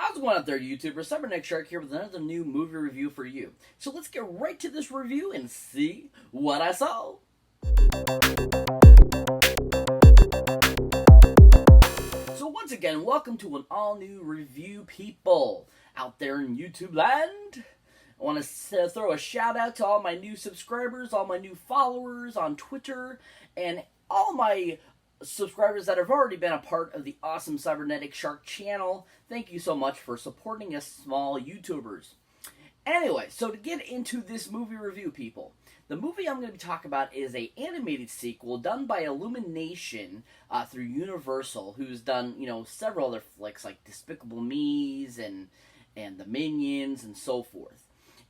How's it going out there, YouTubers? Cyberneticshark here with another new movie review for you. So let's get right to this review and see what I saw. So once again, welcome to an all-new review, people out there in YouTube land. I want to throw a shout out to all my new subscribers, all my new followers on Twitter, and all my subscribers that have already been a part of the awesome Cyberneticshark channel. Thank you so much for supporting us small YouTubers. Anyway, so to get into this movie review, people, the movie I'm going to be talking about is an animated sequel done by Illumination through Universal, who's done, several other flicks like Despicable Me's and The Minions and so forth.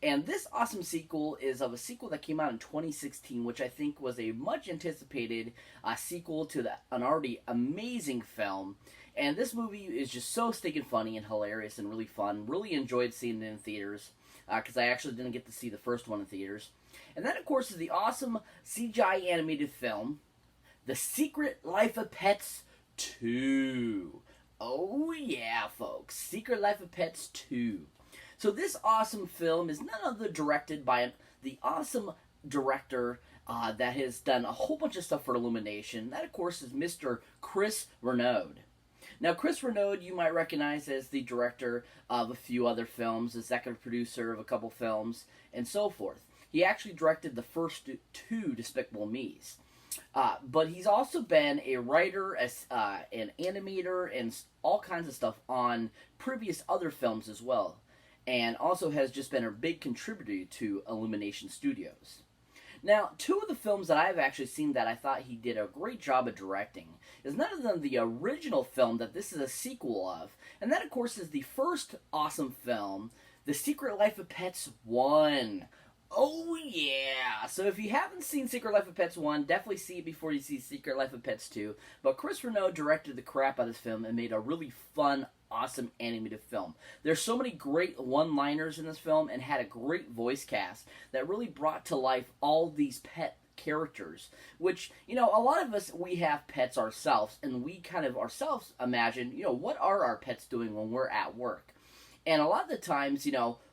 And this awesome sequel is of a sequel that came out in 2016, which I think was a much anticipated sequel to an already amazing film. And this movie is just so stinking funny and hilarious and really fun. Really enjoyed seeing it in theaters, because I actually didn't get to see the first one in theaters. And then, of course, is the awesome CGI animated film, The Secret Life of Pets 2. Oh yeah, folks. Secret Life of Pets 2. So this awesome film is none other directed by the awesome director that has done a whole bunch of stuff for Illumination. That, of course, is Mr. Chris Renaud. Now, Chris Renaud, you might recognize as the director of a few other films, executive producer of a couple films, and so forth. He actually directed the first two Despicable Me's. But he's also been a writer, an animator, and all kinds of stuff on previous other films as well. And also has just been a big contributor to Illumination Studios. Now, two of the films that I've actually seen that I thought he did a great job of directing is none other than the original film that this is a sequel of. And that, of course, is the first awesome film, The Secret Life of Pets 1. Oh, yeah! So if you haven't seen Secret Life of Pets 1, definitely see it before you see Secret Life of Pets 2. But Chris Renaud directed the crap out of this film and made a really fun, awesome animated film. There's so many great one-liners in this film and had a great voice cast that really brought to life all these pet characters, which, a lot of us, we have pets ourselves, and we kind of ourselves imagine, what are our pets doing when we're at work? And a lot of the times,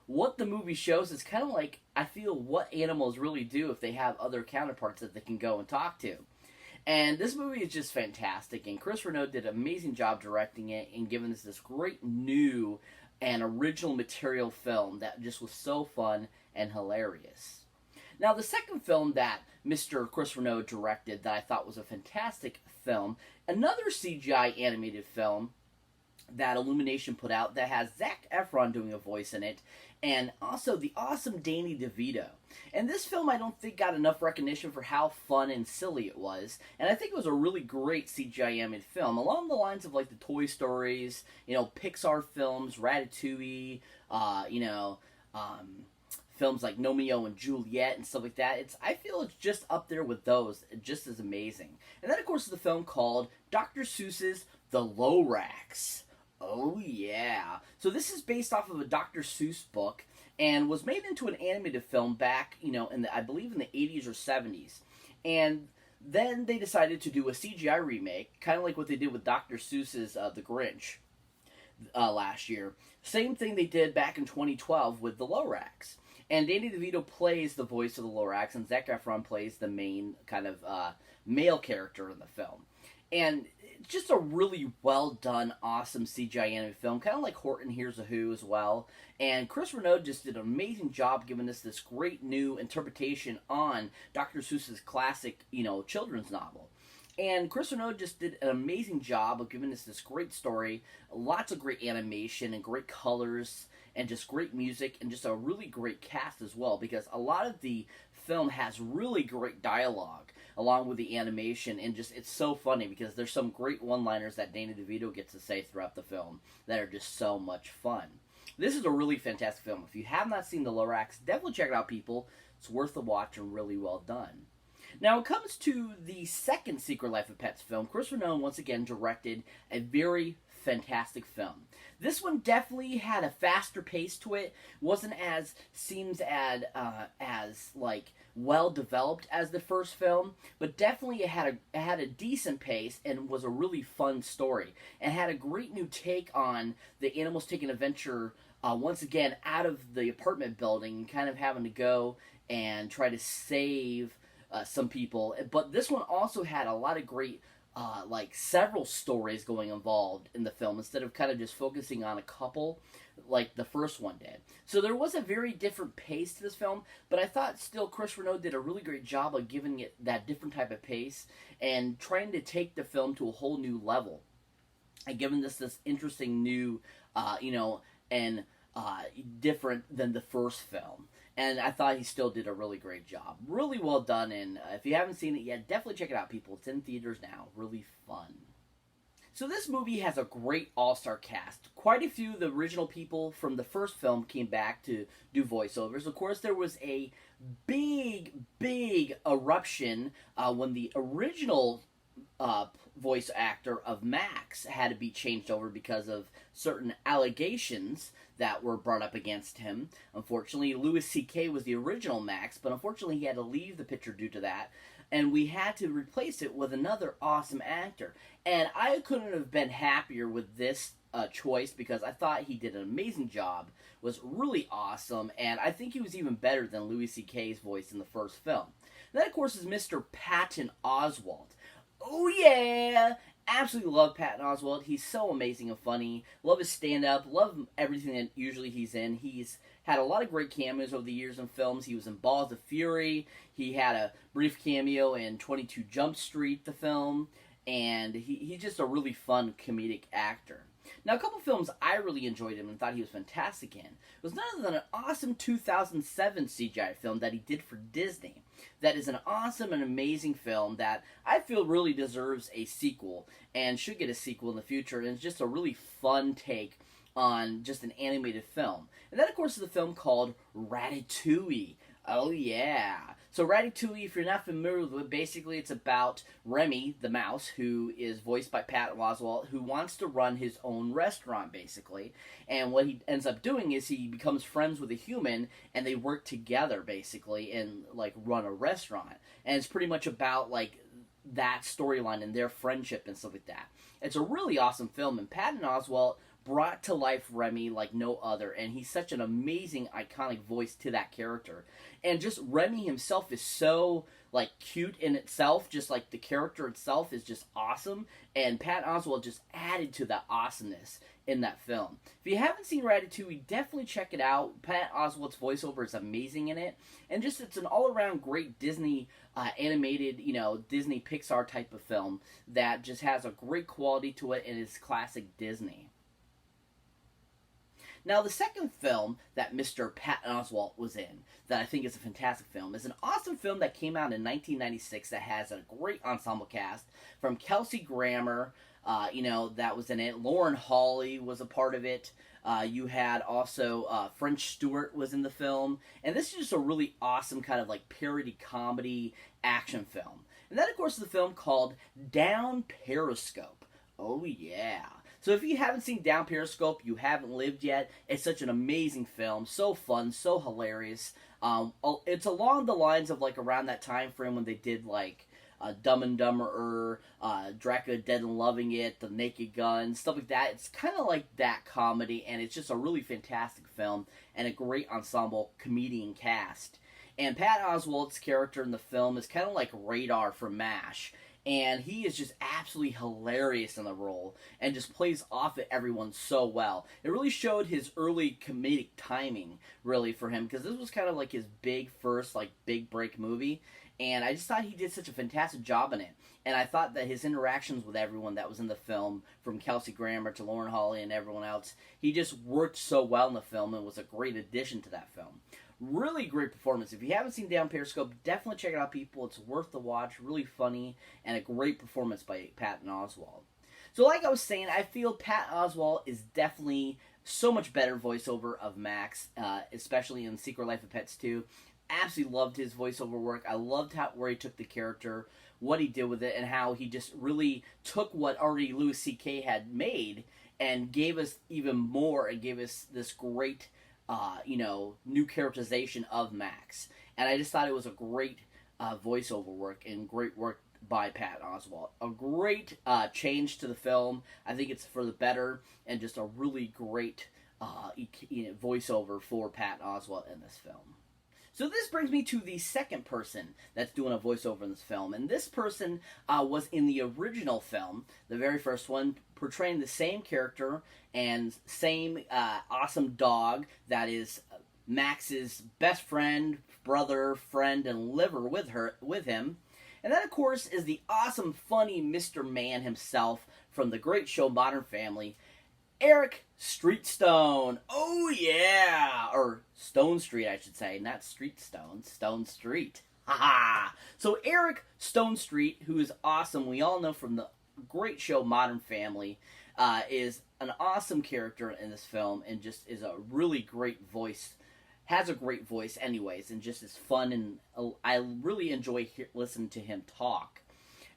what the movie shows is kind of like, I feel, what animals really do if they have other counterparts that they can go and talk to. And this movie is just fantastic, and Chris Renaud did an amazing job directing it and giving us this great new and original material film that just was so fun and hilarious. Now, the second film that Mr. Chris Renaud directed that I thought was a fantastic film, another CGI animated film that Illumination put out that has Zac Efron doing a voice in it, and also the awesome Danny DeVito. And this film, I don't think, got enough recognition for how fun and silly it was, and I think it was a really great CGI animated film, along the lines of like the Toy Stories, Pixar films, Ratatouille, films like Romeo and Juliet and stuff like that. I feel it's just up there with those, just as amazing. And then, of course, is the film called Dr. Seuss's The Lorax. Oh, yeah. So this is based off of a Dr. Seuss book and was made into an animated film back, I believe in the 80s or 70s. And then they decided to do a CGI remake, kind of like what they did with Dr. Seuss's The Grinch last year. Same thing they did back in 2012 with The Lorax. And Danny DeVito plays the voice of the Lorax, and Zac Efron plays the main kind of male character in the film. And it's just a really well-done, awesome CGI animated film, kind of like Horton Hears a Who as well. And Chris Renaud just did an amazing job giving us this great new interpretation on Dr. Seuss's classic, children's novel. And Chris Renaud just did an amazing job of giving us this great story, lots of great animation and great colors, and just great music, and just a really great cast as well, because a lot of the film has really great dialogue along with the animation, and just it's so funny because there's some great one-liners that Danny DeVito gets to say throughout the film that are just so much fun. This is a really fantastic film. If you have not seen The Lorax, definitely check it out, people. It's worth the watch and really well done. Now, when it comes to the second Secret Life of Pets film, Chris Renaud once again directed a very fantastic film. This one definitely had a faster pace to it. Wasn't as as like well developed as the first film, but definitely it had a decent pace and was a really fun story and had a great new take on the animals taking adventure once again out of the apartment building and kind of having to go and try to save some people. But this one also had a lot of great like several stories going involved in the film instead of kind of just focusing on a couple like the first one did. So there was a very different pace to this film, but I thought still Chris Renaud did a really great job of giving it that different type of pace and trying to take the film to a whole new level and giving this interesting new, and different than the first film. And I thought he still did a really great job. Really well done, and if you haven't seen it yet, definitely check it out, people. It's in theaters now. Really fun. So this movie has a great all-star cast. Quite a few of the original people from the first film came back to do voiceovers. Of course, there was a big eruption when the original voice actor of Max had to be changed over because of certain allegations that were brought up against him. Unfortunately, Louis C.K. was the original Max, but unfortunately he had to leave the picture due to that, and we had to replace it with another awesome actor. And I couldn't have been happier with this choice because I thought he did an amazing job, was really awesome, and I think he was even better than Louis C.K.'s voice in the first film. And that, of course, is Mr. Patton Oswalt. Oh yeah! Absolutely love Patton Oswalt. He's so amazing and funny. Love his stand-up. Love everything that usually he's in. He's had a lot of great cameos over the years in films. He was in Balls of Fury. He had a brief cameo in 22 Jump Street, the film. And he's just a really fun comedic actor. Now, a couple films I really enjoyed him and thought he was fantastic in was none other than an awesome 2007 CGI film that he did for Disney. That is an awesome and amazing film that I feel really deserves a sequel and should get a sequel in the future. And it's just a really fun take on just an animated film. And that, of course, is a film called Ratatouille. Oh, yeah. So Ratatouille, if you're not familiar with it, basically it's about Remy, the mouse, who is voiced by Patton Oswalt, who wants to run his own restaurant, basically. And what he ends up doing is he becomes friends with a human, and they work together, basically, and, like, run a restaurant. And it's pretty much about, like, that storyline and their friendship and stuff like that. It's a really awesome film, and Patton Oswalt brought to life Remy like no other, and he's such an amazing, iconic voice to that character. And just Remy himself is so, like, cute in itself, just like the character itself is just awesome, and Patton Oswalt just added to that awesomeness in that film. If you haven't seen Ratatouille, definitely check it out. Patton Oswalt's voiceover is amazing in it, and just it's an all-around great Disney animated, Disney Pixar type of film that just has a great quality to it and is classic Disney. Now, the second film that Mr. Patton Oswalt was in, that I think is a fantastic film, is an awesome film that came out in 1996 that has a great ensemble cast from Kelsey Grammer, that was in it. Lauren Hawley was a part of it. You had also French Stewart was in the film. And this is just a really awesome kind of like parody comedy action film. And that, of course, is a film called Down Periscope. Oh, yeah. So if you haven't seen Down Periscope, you haven't lived yet. It's such an amazing film, so fun, so hilarious. It's along the lines of like around that time frame when they did like Dumb and Dumber, Dracula Dead and Loving It, The Naked Gun, stuff like that. It's kind of like that comedy, and it's just a really fantastic film and a great ensemble comedian cast. And Patton Oswalt's character in the film is kind of like Radar from MASH. And he is just absolutely hilarious in the role and just plays off at everyone so well. It really showed his early comedic timing, really, for him, because this was kind of like his first big break movie. And I just thought he did such a fantastic job in it. And I thought that his interactions with everyone that was in the film, from Kelsey Grammer to Lauren Hawley and everyone else, he just worked so well in the film and was a great addition to that film. Really great performance. If you haven't seen Down Periscope, definitely check it out, people. It's worth the watch. Really funny and a great performance by Patton Oswalt. So like I was saying, I feel Patton Oswalt is definitely so much better voiceover of Max, especially in Secret Life of Pets 2. Absolutely loved his voiceover work. I loved where he took the character, what he did with it, and how he just really took what already Louis C.K. had made and gave us even more and gave us this great, new characterization of Max. And I just thought it was a great voiceover work and great work by Pat Oswalt. A great change to the film. I think it's for the better, and just a really great voiceover for Pat Oswalt in this film. So this brings me to the second person that's doing a voiceover in this film. And this person was in the original film, the very first one, portraying the same character and same awesome dog that is Max's best friend, brother, friend, and liver with him. And that, of course, is the awesome, funny Mr. Man himself from the great show Modern Family, Eric Streetstone. Oh, yeah! Or Stone Street, I should say. Not Street Stone. Stone Street. Haha! So Eric Stone Street, who is awesome, we all know from the great show Modern Family, is an awesome character in this film and just is a really great voice. Has a great voice anyways, and just is fun, and I really enjoy listening to him talk.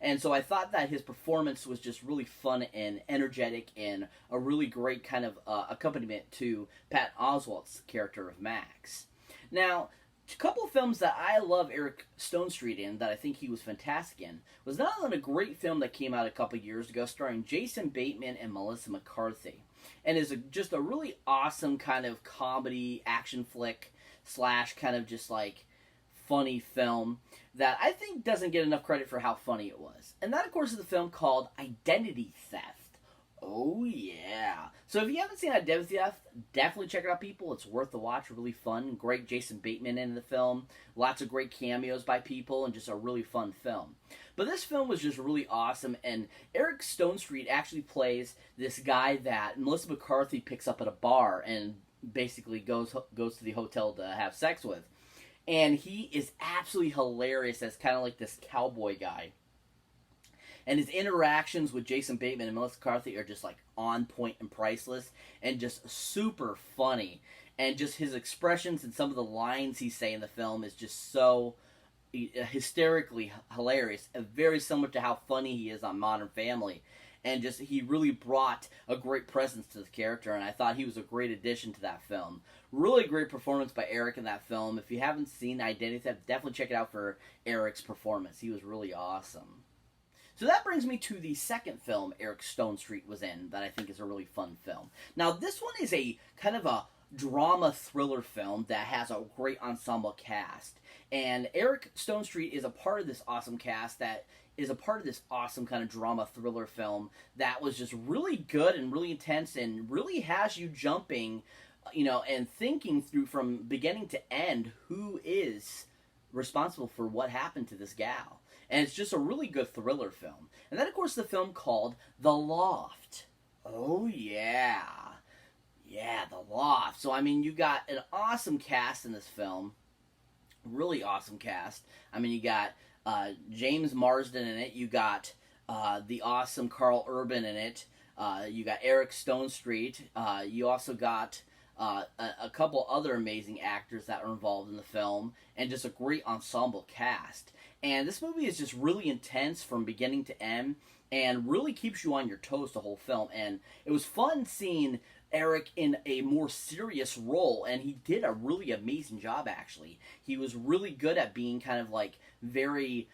And so I thought that his performance was just really fun and energetic and a really great kind of accompaniment to Pat Oswalt's character of Max. Now, a couple of films that I love Eric Stone Street in that I think he was fantastic in was not only a great film that came out a couple years ago starring Jason Bateman and Melissa McCarthy, and is just a really awesome kind of comedy action flick / kind of just like funny film that I think doesn't get enough credit for how funny it was. And that, of course, is the film called Identity Theft. Oh, yeah. So if you haven't seen Identity Theft, definitely check it out, people. It's worth the watch. Really fun. Great Jason Bateman in the film. Lots of great cameos by people, and just a really fun film. But this film was just really awesome, and Eric Stone Street actually plays this guy that Melissa McCarthy picks up at a bar and basically goes to the hotel to have sex with. And he is absolutely hilarious as kind of like this cowboy guy. And his interactions with Jason Bateman and Melissa McCarthy are just like on point and priceless and just super funny. And just his expressions and some of the lines he say in the film is just so hysterically hilarious. Very similar to how funny he is on Modern Family. And just he really brought a great presence to the character, and I thought he was a great addition to that film. Really great performance by Eric in that film. If you haven't seen Identity Theft, definitely check it out for Eric's performance. He was really awesome. So that brings me to the second film Eric Stone Street was in that I think is a really fun film. Now, this one is a kind of a drama thriller film that has a great ensemble cast. And Eric Stone Street is a part of this awesome cast that is a part of this awesome kind of drama thriller film that was just really good and really intense and really has you jumping, and thinking through from beginning to end who is responsible for what happened to this gal. And it's just a really good thriller film. And then, of course, the film called The Loft. Oh, yeah. Yeah, The Loft. So, I mean, you got an awesome cast in this film. Really awesome cast. I mean, you got James Marsden in it. You got the awesome Carl Urban in it. You got Eric Stone Street. You also got a couple other amazing actors that are involved in the film. And just a great ensemble cast. And this movie is just really intense from beginning to end. And really keeps you on your toes the whole film. And it was fun seeing Eric in a more serious role, and he did a really amazing job, actually. He was really good at being kind of like very,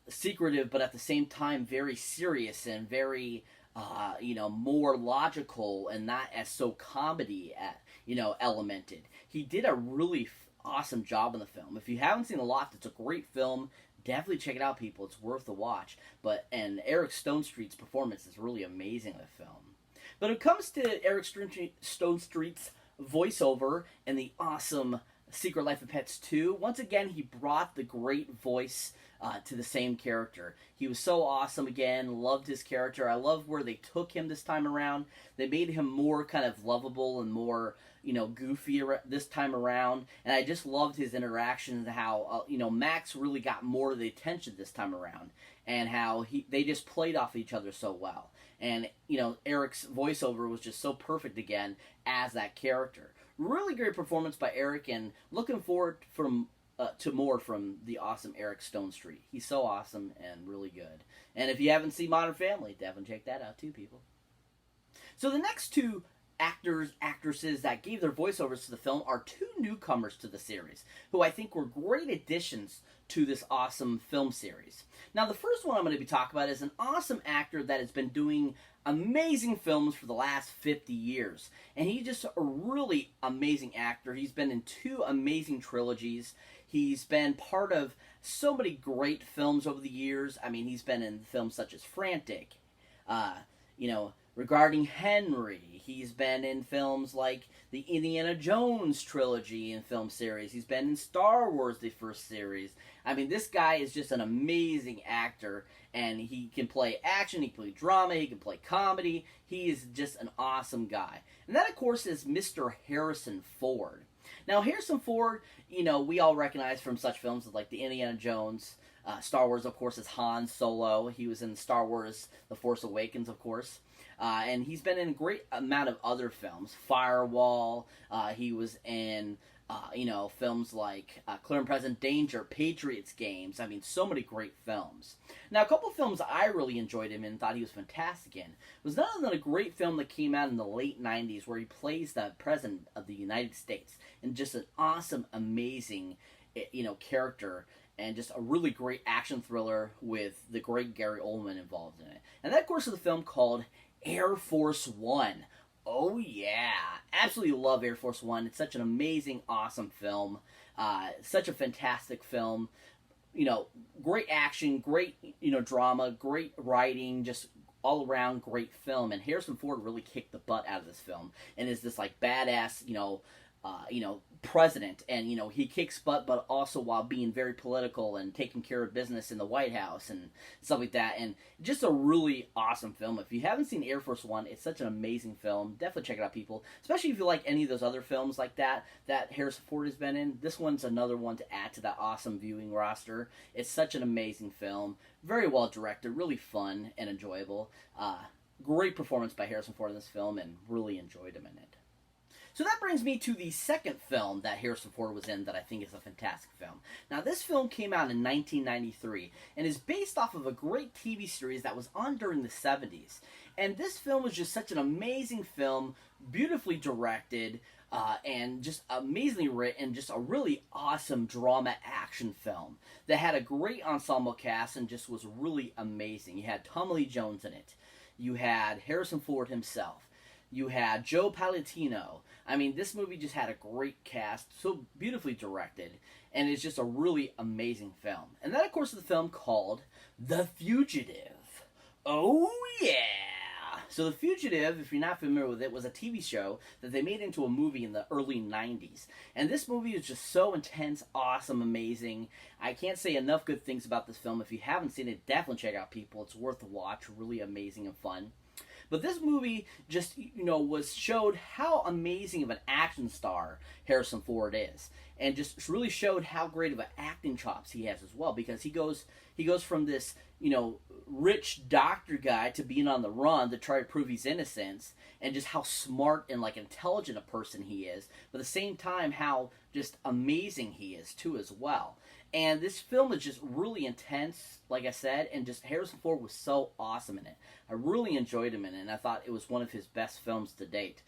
secretive, but at the same time very serious and very, more logical and not as so comedy, elemented. He did a really awesome job in the film. If you haven't seen The Loft, it's a great film. Definitely check it out, people. It's worth the watch. And Eric Stone Street's performance is really amazing in the film. But when it comes to Eric Stone Street's voiceover and the awesome Secret Life of Pets 2, once again, he brought the great voice to the same character. He was so awesome again, loved his character. I love where they took him this time around. They made him more kind of lovable and more, goofy this time around. And I just loved his interactions, how, Max really got more of the attention this time around. And how they just played off each other so well. And, Eric's voiceover was just so perfect again as that character. Really great performance by Eric, and looking forward to more from the awesome Eric Stone Street. He's so awesome and really good. And if you haven't seen Modern Family, definitely check that out too, people. So the next two actresses that gave their voiceovers to the film are two newcomers to the series, who I think were great additions to this awesome film series. Now, the first one I'm going to be talking about is an awesome actor that has been doing amazing films for the last 50 years. And he's just a really amazing actor. He's been in two amazing trilogies. He's been part of so many great films over the years. I mean, he's been in films such as Frantic, Regarding Henry. He's been in films like the Indiana Jones trilogy and film series. He's been in Star Wars, the first series. I mean, this guy is just an amazing actor, and he can play action, he can play drama, he can play comedy. He is just an awesome guy. And that, of course, is Mr. Harrison Ford. Now, Harrison Ford, we all recognize from such films as like the Indiana Jones. Star Wars, of course, is Han Solo. He was in Star Wars The Force Awakens, of course. And he's been in a great amount of other films. Firewall. He was in, films like Clear and Present Danger, Patriots Games. I mean, so many great films. Now, a couple of films I really enjoyed him in and thought he was fantastic in was none other than a great film that came out in the late 90s where he plays the President of the United States. And just an awesome, amazing, character. And just a really great action thriller with the great Gary Oldman involved in it. And that, of course, is a film called Air Force One. Oh, yeah. Absolutely love Air Force One. It's such an amazing, awesome film. Such a fantastic film. Great action, great, drama, great writing, just all around great film. And Harrison Ford really kicked the butt out of this film and is this, like, badass, president, and he kicks butt, but also while being very political and taking care of business in the White House and stuff like that. And just a really awesome film. If you haven't seen Air Force One, it's such an amazing film. Definitely check it out, people. Especially if you like any of those other films like that Harrison Ford has been in. This one's another one to add to that awesome viewing roster. It's such an amazing film. Very well directed, really fun and enjoyable. Great performance by Harrison Ford in this film, and really enjoyed him in it. So that brings me to the second film that Harrison Ford was in that I think is a fantastic film. Now, this film came out in 1993 and is based off of a great TV series that was on during the 70s. And this film was just such an amazing film, beautifully directed, and just amazingly written, just a really awesome drama action film that had a great ensemble cast and just was really amazing. You had Tommy Lee Jones in it. You had Harrison Ford himself. You had Joe Palladino. I mean, this movie just had a great cast, so beautifully directed, and it's just a really amazing film. And that, of course, is the film called The Fugitive. Oh, yeah! So The Fugitive, if you're not familiar with it, was a TV show that they made into a movie in the early 90s. And this movie is just so intense, awesome, amazing. I can't say enough good things about this film. If you haven't seen it, definitely check out, people. It's worth a watch, really amazing and fun. But this movie just, showed how amazing of an action star Harrison Ford is. And just really showed how great of an acting chops he has as well. Because he goes from this, rich doctor guy to being on the run to try to prove his innocence. And just how smart and, intelligent a person he is. But at the same time, how just amazing he is, too, as well. And this film is just really intense, like I said, and just Harrison Ford was so awesome in it. I really enjoyed him in it, and I thought it was one of his best films to date.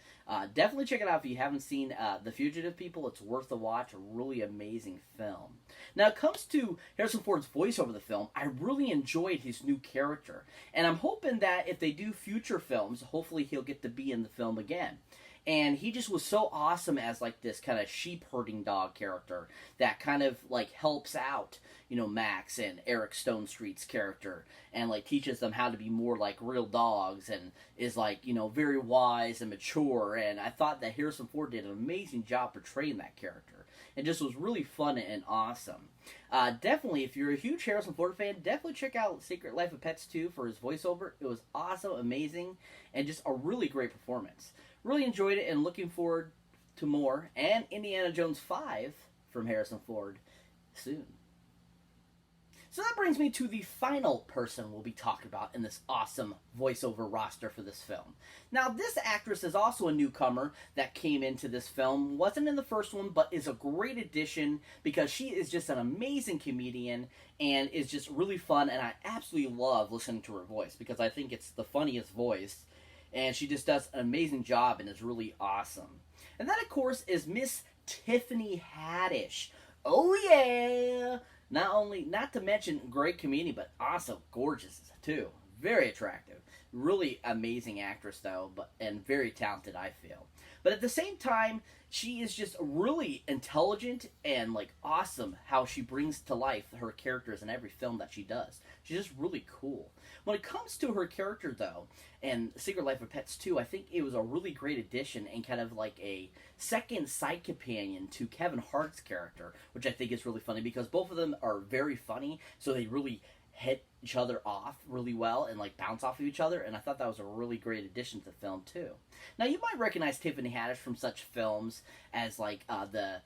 Definitely check it out if you haven't seen The Fugitive, people. It's worth a watch, a really amazing film. Now, it comes to Harrison Ford's voice over the film. I really enjoyed his new character, and I'm hoping that if they do future films, hopefully he'll get to be in the film again. And he just was so awesome as, this kind of sheep-herding dog character that kind of, helps out, Max and Eric Stone Street's character and, teaches them how to be more like real dogs and is, very wise and mature. And I thought that Harrison Ford did an amazing job portraying that character. It just was really fun and awesome. Definitely, if you're a huge Harrison Ford fan, definitely check out Secret Life of Pets 2 for his voiceover. It was awesome, amazing, and just a really great performance. Really enjoyed it and looking forward to more. And Indiana Jones 5 from Harrison Ford soon. So that brings me to the final person we'll be talking about in this awesome voiceover roster for this film. Now, this actress is also a newcomer that came into this film. Wasn't in the first one, but is a great addition because she is just an amazing comedian and is just really fun. And I absolutely love listening to her voice because I think it's the funniest voice and she just does an amazing job and is really awesome. And that, of course, is Miss Tiffany Haddish. Oh yeah! Not to mention great comedian, but also gorgeous too. Very attractive. Really amazing actress though, and very talented, I feel. But at the same time, she is just really intelligent and like awesome how she brings to life her characters in every film that she does. She's just really cool. When it comes to her character though, and Secret Life of Pets 2, I think it was a really great addition and kind of like a second side companion to Kevin Hart's character, which I think is really funny because both of them are very funny, so they really hit each other off really well and like bounce off of each other, and I thought that was a really great addition to the film too. Now you might recognize Tiffany Haddish from such films as like the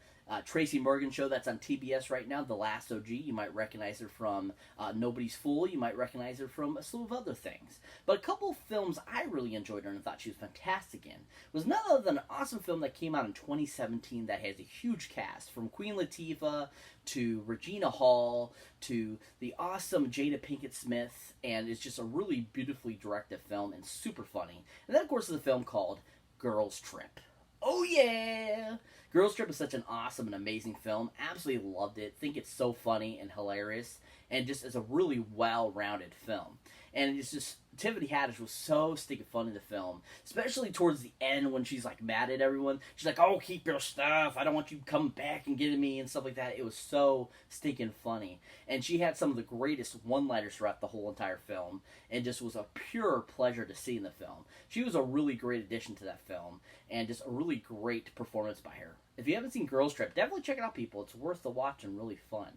Tracy Morgan show that's on TBS right now, The Last OG. You might recognize her from Nobody's Fool. You might recognize her from a slew of other things. But a couple of films I really enjoyed her and thought she was fantastic in was none other than an awesome film that came out in 2017 that has a huge cast, from Queen Latifah to Regina Hall to the awesome Jada Pinkett Smith, and it's just a really beautifully directed film and super funny. And that, of course, is a film called Girls Trip. Oh yeah! Girls Trip is such an awesome and amazing film. Absolutely loved it. Think it's so funny and hilarious, and just is a really well-rounded film. And it's just, Tiffany Haddish was so stinking fun in the film, especially towards the end when she's like mad at everyone. She's like, "Oh, keep your stuff. I don't want you coming back and getting me," and stuff like that. It was so stinking funny. And she had some of the greatest one-liners throughout the whole entire film, and just was a pure pleasure to see in the film. She was a really great addition to that film, and just a really great performance by her. If you haven't seen Girls Trip, definitely check it out, people. It's worth the watch and really fun.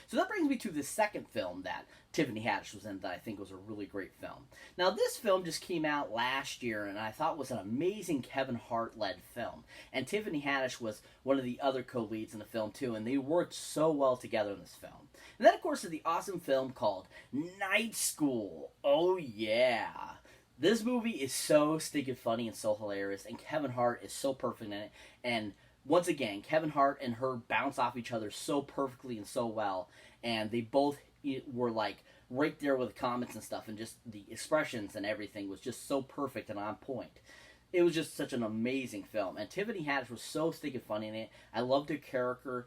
So that brings me to the second film that Tiffany Haddish was in that I think was a really great film. Now, this film just came out last year, and I thought was an amazing Kevin Hart-led film. And Tiffany Haddish was one of the other co-leads in the film, too, and they worked so well together in this film. And that, of course, is the awesome film called Night School. Oh, yeah. This movie is so stinking funny and so hilarious, and Kevin Hart is so perfect in it, and once again, Kevin Hart and her bounce off each other so perfectly and so well, and they both were like right there with the comments and stuff, and just the expressions and everything was just so perfect and on point. It was just such an amazing film, and Tiffany Haddish was so stinking funny in it. I loved her character.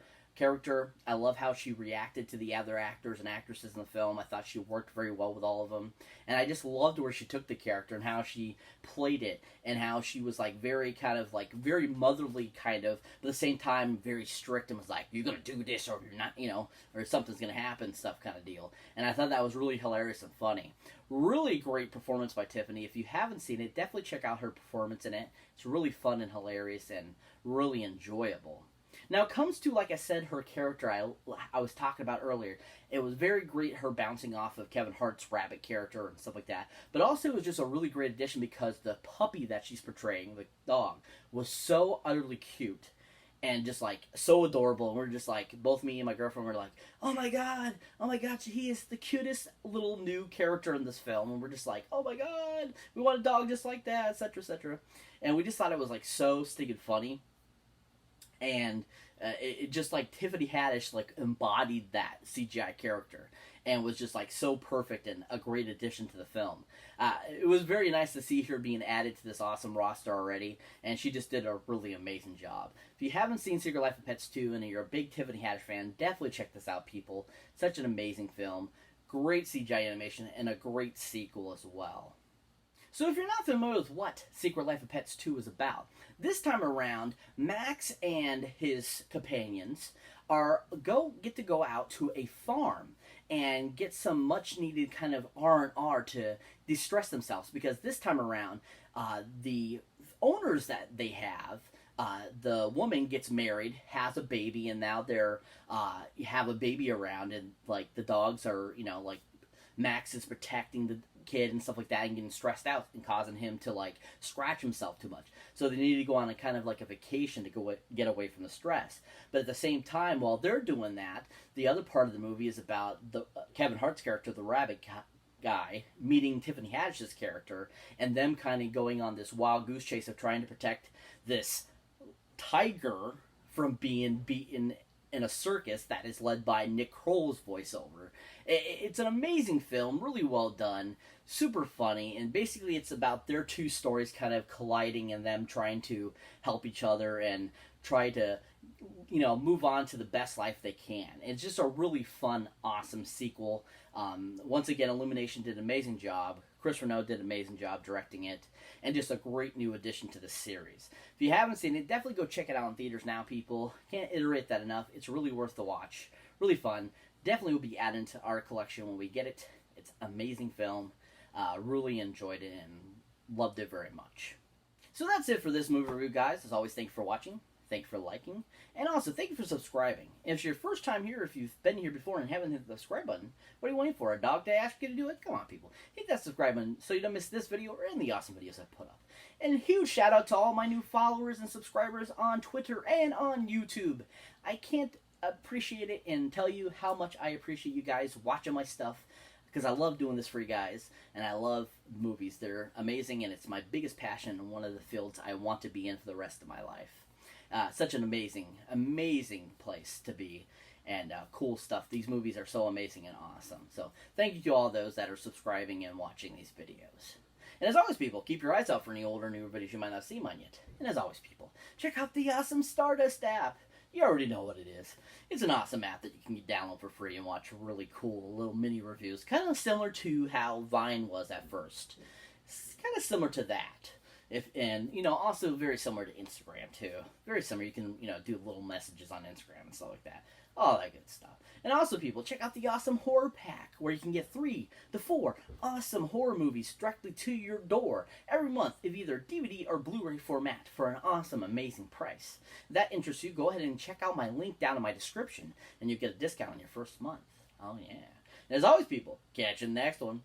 I love how she reacted to the other actors and actresses in the film. I thought she worked very well with all of them. And I just loved where she took the character and how she played it, and how she was like very kind of like very motherly kind of, but at the same time very strict and was like, "You're going to do this or you're not, or something's going to happen," stuff kind of deal. And I thought that was really hilarious and funny. Really great performance by Tiffany. If you haven't seen it, definitely check out her performance in it. It's really fun and hilarious and really enjoyable. Now, it comes to, like I said, her character I was talking about earlier. It was very great, her bouncing off of Kevin Hart's rabbit character and stuff like that. But also, it was just a really great addition because the puppy that she's portraying, the dog, was so utterly cute and just, like, so adorable. And we're just, like, both me and my girlfriend were like, oh my god, he is the cutest little new character in this film. And we're just like, oh my god, we want a dog just like that, etc., etc. And we just thought it was, like, so stinking funny. And it just like Tiffany Haddish like embodied that CGI character and was just like so perfect and a great addition to the film. It was very nice to see her being added to this awesome roster already, and she just did a really amazing job. If you haven't seen Secret Life of Pets 2 and you're a big Tiffany Haddish fan, definitely check this out, people. Such an amazing film, great CGI animation, and a great sequel as well. So if you're not familiar with what Secret Life of Pets 2 is about, this time around, Max and his companions get to go out to a farm and get some much needed kind of R&R to de-stress themselves, because this time around, the owners that they have, the woman gets married, has a baby, and now they're have a baby around, and like the dogs are, like Max is protecting the kid and stuff like that and getting stressed out and causing him to like scratch himself too much. So they need to go on a kind of like a vacation to get away from the stress. But at the same time, while they're doing that, the other part of the movie is about the Kevin Hart's character, the rabbit guy, meeting Tiffany Haddish's character, and them kind of going on this wild goose chase of trying to protect this tiger from being beaten in a circus that is led by Nick Kroll's voiceover. It's an amazing film, really well done, super funny, and basically it's about their two stories kind of colliding and them trying to help each other and try to, move on to the best life they can. It's just a really fun, awesome sequel. Once again, Illumination did an amazing job. Chris Renaud did an amazing job directing it, and just a great new addition to the series. If you haven't seen it, definitely go check it out in theaters now, people. Can't iterate that enough. It's really worth the watch. Really fun. Definitely will be added to our collection when we get it. It's an amazing film. Really enjoyed it and loved it very much. So that's it for this movie review, guys. As always, thank you for watching. Thank you for liking. And also, thank you for subscribing. If it's your first time here, if you've been here before and haven't hit the subscribe button, what are you waiting for? A dog to ask you to do it? Come on, people. Hit that subscribe button so you don't miss this video or any of the awesome videos I put up. And a huge shout out to all my new followers and subscribers on Twitter and on YouTube. I can't appreciate it and tell you how much I appreciate you guys watching my stuff, because I love doing this for you guys, and I love movies. They're amazing, and it's my biggest passion and one of the fields I want to be in for the rest of my life. Such an amazing place to be, and cool stuff. These movies are so amazing and awesome. So thank you to all those that are subscribing and watching these videos. And as always, people, keep your eyes out for any older, newer videos you might not have seen mine yet. And as always, people, check out the awesome Stardust app. You already know what it is. It's an awesome app that you can download for free and watch really cool little mini reviews. Kind of similar to how Vine was at first. It's kind of similar to that. Also very similar to Instagram too. Very similar. You can, do little messages on Instagram and stuff like that. All that good stuff. And also, people, check out the awesome horror pack, where you can get 3 to 4 awesome horror movies directly to your door every month in either DVD or Blu-ray format for an awesome, amazing price. If that interests you, go ahead and check out my link down in my description, and you get a discount on your first month. Oh yeah. And as always, people, catch you in the next one.